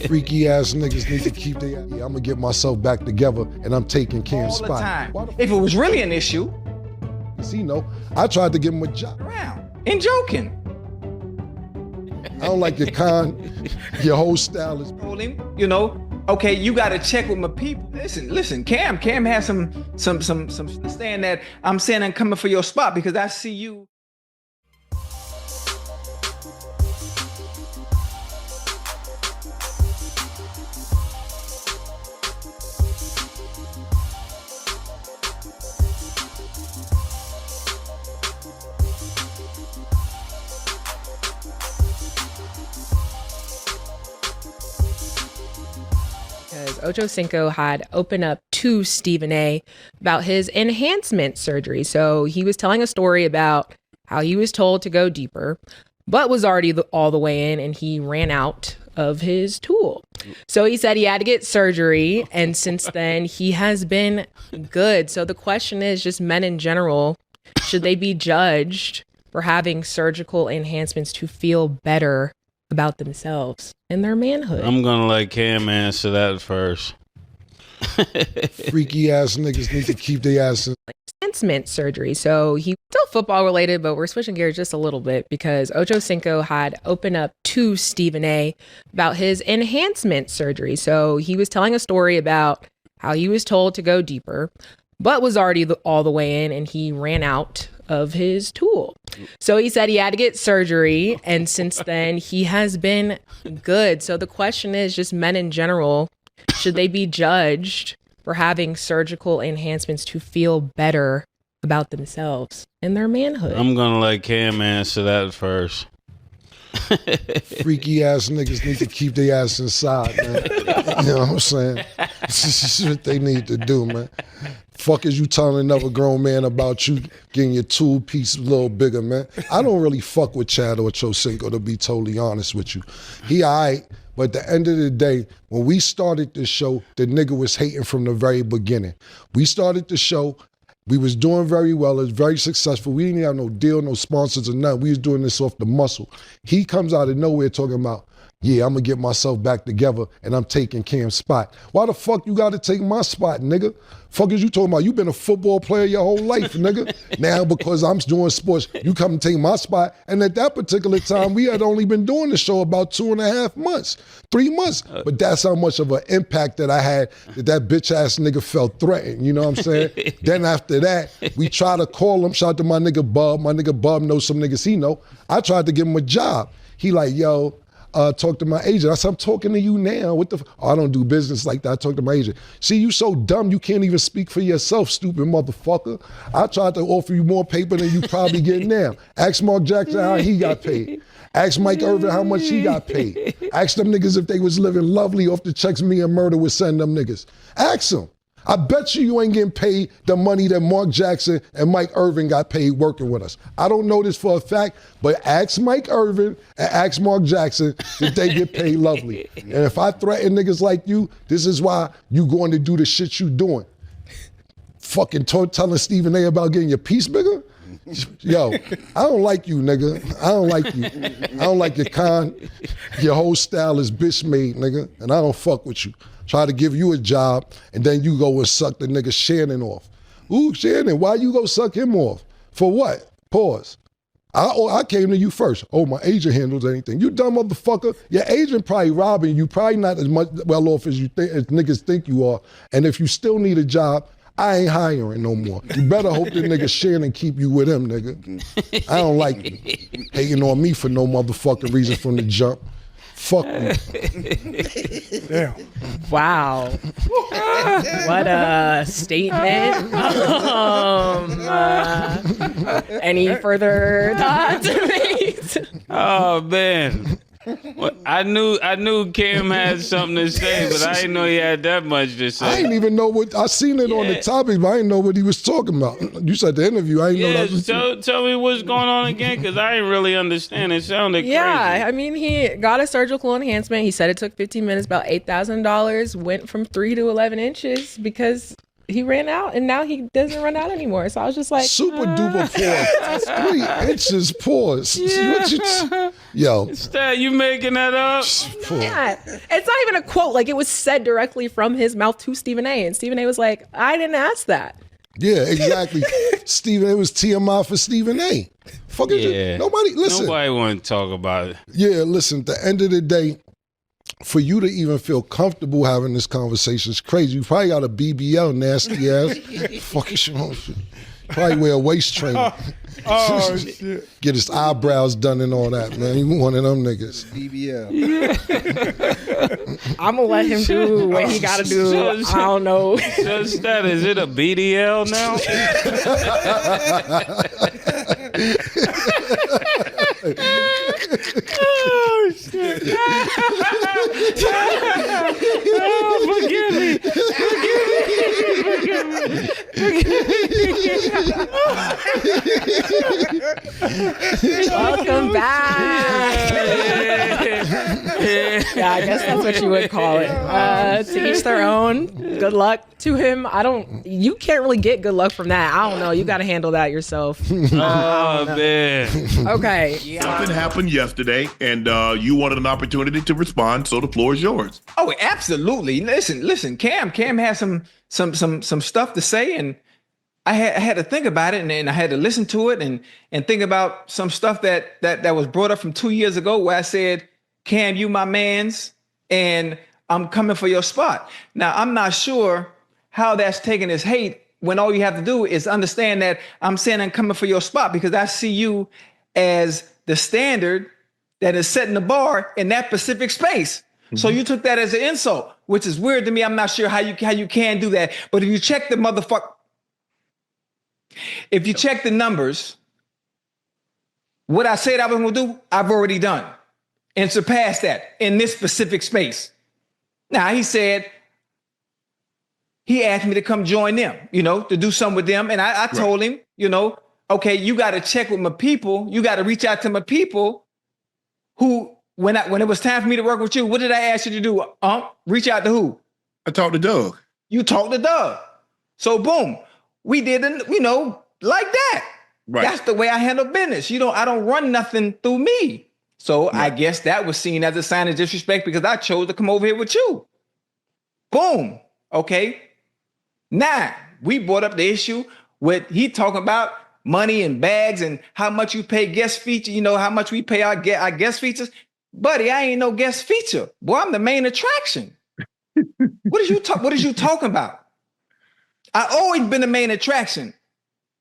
Freaky ass niggas need to keep their. I'm gonna get myself back together, and I'm taking Cam's spot. All the time. If it was really an issue, you know, I tried to give him a job. Around and joking. I don't like your your whole style is. Told him, you know, okay, you got to check with my people. Listen, Cam has some understand that I'm saying I'm coming for your spot because I see you. Ochocinco had opened up to Stephen A. about his enhancement surgery. So he was telling a story about how he was told to go deeper, but was already all the way in and he ran out of his tool. So he said he had to get surgery. And since then, he has been good. So the question is just men in general, should they be judged for having surgical enhancements to feel better about themselves and their manhood? I'm gonna let Cam answer that first. Freaky ass niggas need to keep their ass in. Enhancement surgery. So he still football related, but we're switching gears just a little bit because Ochocinco had opened up to Stephen A. about his enhancement surgery. So he was telling a story about how he was told to go deeper, but was already all the way in and he ran out of his tool. So he said he had to get surgery. And since then, he has been good. So the question is just men in general, should they be judged for having surgical enhancements to feel better about themselves and their manhood? I'm gonna let Cam answer that first. Freaky ass niggas need to keep their ass inside, man. You know what I'm saying? This is what they need to do, man. Fuck is you telling another grown man about you getting your tool piece a little bigger, man? I don't really fuck with Chad Ochocinco, to be totally honest with you. He all right, but at the end of the day, when we started this show, the nigga was hating from the very beginning. We started the show, we was doing very well, it was very successful. We didn't have no deal, no sponsors or nothing. We was doing this off the muscle. He comes out of nowhere talking about, yeah, I'm gonna get myself back together and I'm taking Cam's spot. Why the fuck you gotta take my spot, nigga? Fuck is you talking about? You been a football player your whole life, nigga. Now because I'm doing sports, you come and take my spot. And at that particular time, we had only been doing the show about 2.5 months, 3 months. But that's how much of an impact that I had that bitch ass nigga felt threatened, you know what I'm saying? Then after that, we try to call him, shout out to my nigga Bub. My nigga Bub knows some niggas he know. I tried to give him a job. He like, yo, talk to my agent. I said, I'm talking to you now. What the I don't do business like that. I talk to my agent. See, you so dumb, you can't even speak for yourself, stupid motherfucker. I tried to offer you more paper than you probably get now. Ask Mark Jackson how he got paid. Ask Mike Irvin how much he got paid. Ask them niggas if they was living lovely off the checks me and Murder would send them niggas. Ask them. I bet you ain't getting paid the money that Mark Jackson and Mike Irvin got paid working with us. I don't know this for a fact, but ask Mike Irvin and ask Mark Jackson if they get paid lovely. And if I threaten niggas like you, this is why you going to do the shit you doing. Fucking telling Stephen A. about getting your piece bigger? Yo, I don't like you, nigga. I don't like you. I don't like your whole style is bitch made, nigga, and I don't fuck with you. Try to give you a job, and then you go and suck the nigga Shannon off. Ooh, Shannon, why you go suck him off? For what? Pause. I came to you first. Oh, my agent handles anything. You dumb motherfucker. Your agent probably robbing you. Probably not as much well off as as niggas think you are. And if you still need a job, I ain't hiring no more. You better hope the nigga Shannon keep you with him, nigga. I don't like you. Hating on me for no motherfucking reason from the jump. Fuck me. Damn. Wow. What a statement. Any further thoughts? Oh man. Well, I knew Cam had something to say, but I didn't know he had that much to say. I didn't even know what I seen it on the topic, but I didn't know what he was talking about. You said the interview. I didn't know that. So tell me what's going on again, because I didn't really understand. It sounded crazy. Yeah, I mean, he got a surgical enhancement. He said it took 15 minutes, about $8,000. Went from 3 to 11 inches because he ran out, and now he doesn't run out anymore. So I was just like, super duper pause. 3 inches pause. Yo, Stat, you making that up? yeah. It's not even a quote. Like, it was said directly from his mouth to Stephen A. And Stephen A. was like, I didn't ask that. Yeah, exactly. It was TMI for Stephen A. Fuck it. Nobody want to talk about it. Yeah, listen, at the end of the day, for you to even feel comfortable having this conversation is crazy. You probably got a BBL, nasty ass. Fucking shit. Probably wear a waist trainer. Oh, shit. Get his eyebrows done and all that, man. You one of them niggas. BBL. I'm going to let him do what he got to do. I don't know. Just that, is it a BDL now? Oh, shit. Oh, forgive me. Welcome back. Yeah, I guess that's what you would call it. To each their own. Good luck to him. You can't really get good luck from that. I don't know. You got to handle that yourself. Oh, man. Okay. Something happened yesterday, and you wanted an opportunity to respond, so the floor is yours. Oh, absolutely. Listen. Cam has some stuff to say, and I had to think about it, and I had to listen to it, and think about some stuff that was brought up from 2 years ago, where I said, Cam, you my mans, and I'm coming for your spot. Now, I'm not sure how that's taken as hate when all you have to do is understand that I'm saying I'm coming for your spot because I see you as the standard that is setting the bar in that specific space. Mm-hmm. So you took that as an insult, which is weird to me. I'm not sure how you can do that. But if you check the numbers, what I said I was going to do, I've already done and surpassed that in this specific space. Now, he asked me to come join them, to do something with them. And I told him, okay, you got to check with my people. You got to reach out to my people who, when it was time for me to work with you, what did I ask you to do? Reach out to who? I talked to Doug. You talked to Doug. So boom, we did, like that. Right. That's the way I handle business. I don't run nothing through me. So I guess that was seen as a sign of disrespect because I chose to come over here with you. Boom. Okay. Now we brought up the issue with he talking about money and bags and how much you pay guest feature, how much we pay our guest features. Buddy, I ain't no guest feature. Boy, I'm the main attraction. What is you talking about? I always been the main attraction.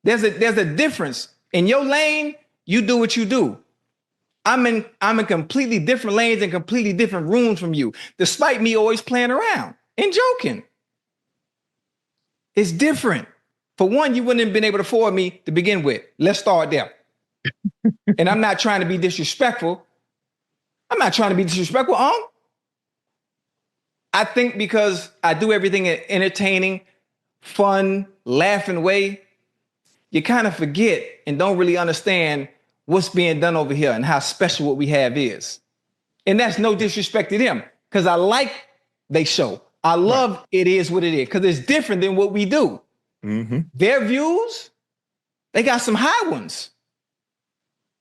There's a difference. In your lane, you do what you do. I'm in completely different lanes and completely different rooms from you, despite me always playing around and joking. It's different. For one, you wouldn't have been able to afford me to begin with. Let's start there. And I'm not trying to be disrespectful. I think because I do everything in an entertaining, fun, laughing way, you kind of forget and don't really understand what's being done over here and how special what we have is. And that's no disrespect to them, because I like they show. I love It Is What It Is, because it's different than what we do. Mm-hmm. Their views, they got some high ones.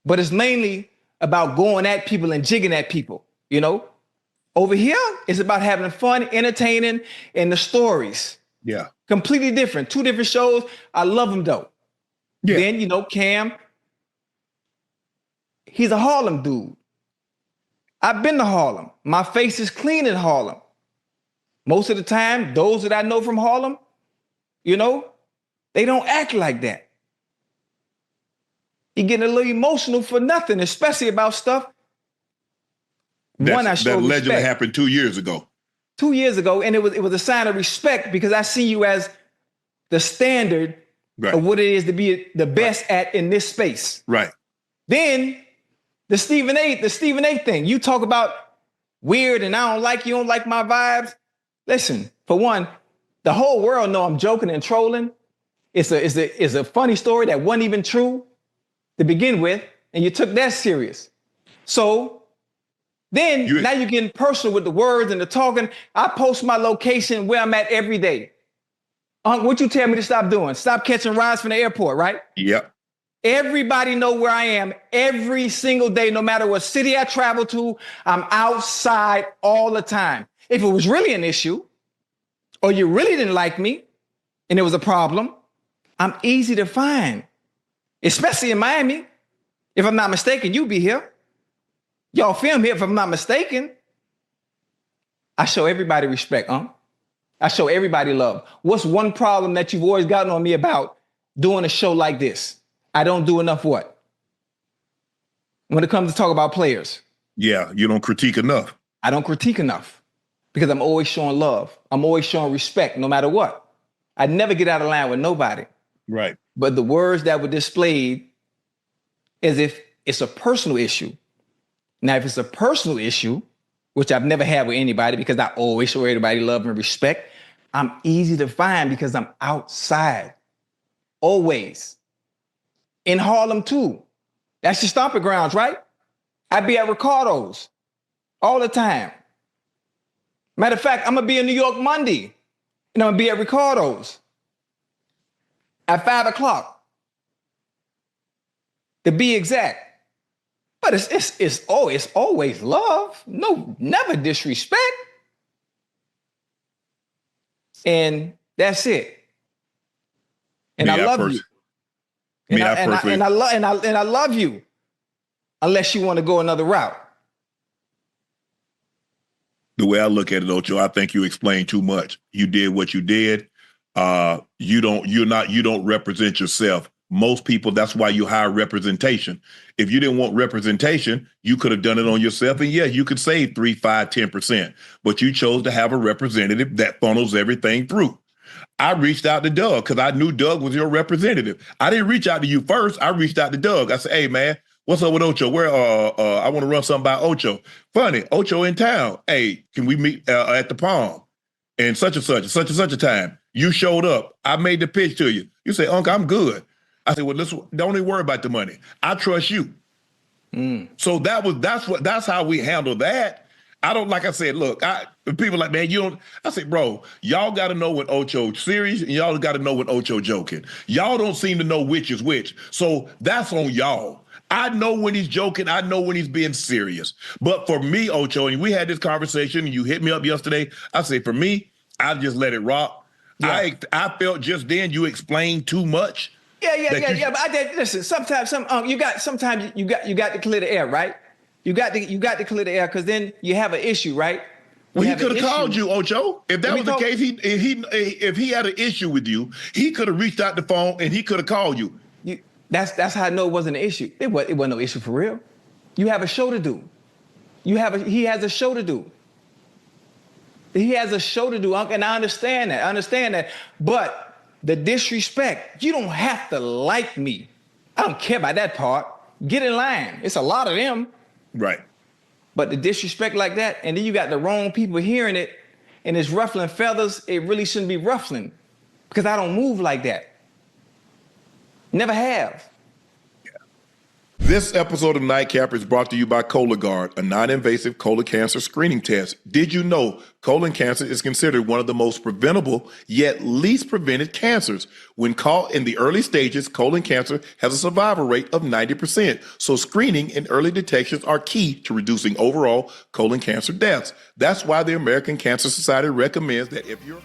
But it's mainly about going at people and jigging at people, Over here, it's about having fun, entertaining, and the stories. Yeah. Completely different. 2 different shows. I love them, though. Yeah. Then, Cam, he's a Harlem dude. I've been to Harlem. My face is clean in Harlem. Most of the time, those that I know from Harlem, they don't act like that. He getting a little emotional for nothing, especially about stuff. That allegedly happened 2 years ago. 2 years ago, and it was a sign of respect because I see you as the standard of what it is to be the best at in this space. Right. Then the Stephen A thing. You talk about weird and I don't like you, don't like my vibes. Listen, for one, the whole world know I'm joking and trolling. It's a funny story that wasn't even true to begin with, and you took that serious. So then now you're getting personal with the words and the talking. I post my location where I'm at every day. What you tell me to stop doing? Stop catching rides from the airport, right? Yep. Everybody know where I am every single day, no matter what city I travel to. I'm outside all the time. If it was really an issue, or you really didn't like me, and it was a problem, I'm easy to find, especially in Miami. If I'm not mistaken, you be here. Y'all film here, if I'm not mistaken. I show everybody respect, I show everybody love. What's one problem that you've always gotten on me about doing a show like this? I don't do enough what? When it comes to talk about players. Yeah, you don't critique enough. I don't critique enough because I'm always showing love. I'm always showing respect no matter what. I never get out of line with nobody. Right. But the words that were displayed as if it's a personal issue. Now, if it's a personal issue, which I've never had with anybody because I always show everybody love and respect, I'm easy to find because I'm outside. Always. In Harlem, too. That's your stomping grounds, right? I be at Ricardo's all the time. Matter of fact, I'm going to be in New York Monday, and I'm going to be at Ricardo's at 5 o'clock, to be exact. But it's always love. No, never disrespect. And that's it. And I love you. And I love you, unless you want to go another route. The way I look at it, Ocho, I think you explained too much. You did what you did. You don't represent yourself. Most people, that's why you hire representation. If you didn't want representation, you could have done it on yourself. And yeah, you could save 3, 5, 10%, but you chose to have a representative that funnels everything through. I reached out to Doug because I knew Doug was your representative. I didn't reach out to you first. I reached out to Doug. I said, hey, man, what's up with Ocho? Where I want to run something by Ocho. Funny, Ocho in town. Hey, can we meet at the Palm? And such and such a time. You showed up. I made the pitch to you. You say, Uncle, I'm good. I said, well, don't even worry about the money. I trust you. So that's how we handle that. I don't, like I said, look, people like, man, you don't, I say, bro, y'all got to know when Ocho's serious and y'all got to know when Ocho joking. Y'all don't seem to know which is which. So that's on y'all. I know when he's joking. I know when he's being serious. But for me, Ocho, and we had this conversation and you hit me up yesterday. I say, for me, I just let it rock. Yeah. I felt just then you explained too much. Yeah. But I did, listen, sometimes you got to clear the air, right? You got to clear the air because then you have an issue, right? Well, he could have called you, Ocho. If that was the case, if he had an issue with you, he could have reached out the phone and he could have called you. That's how I know it wasn't an issue. It wasn't no issue for real. You have a show to do. He has a show to do. He has a show to do, and I understand that. But the disrespect, you don't have to like me. I don't care about that part. Get in line. It's a lot of them. Right. But the disrespect like that, and then you got the wrong people hearing it, and it's ruffling feathers. It really shouldn't be ruffling because I don't move like that. Never have. This episode of Nightcap is brought to you by Cologuard, a non-invasive colon cancer screening test. Did you know colon cancer is considered one of the most preventable yet least prevented cancers? When caught in the early stages, colon cancer has a survival rate of 90%. So screening and early detections are key to reducing overall colon cancer deaths. That's why the American Cancer Society recommends that if you're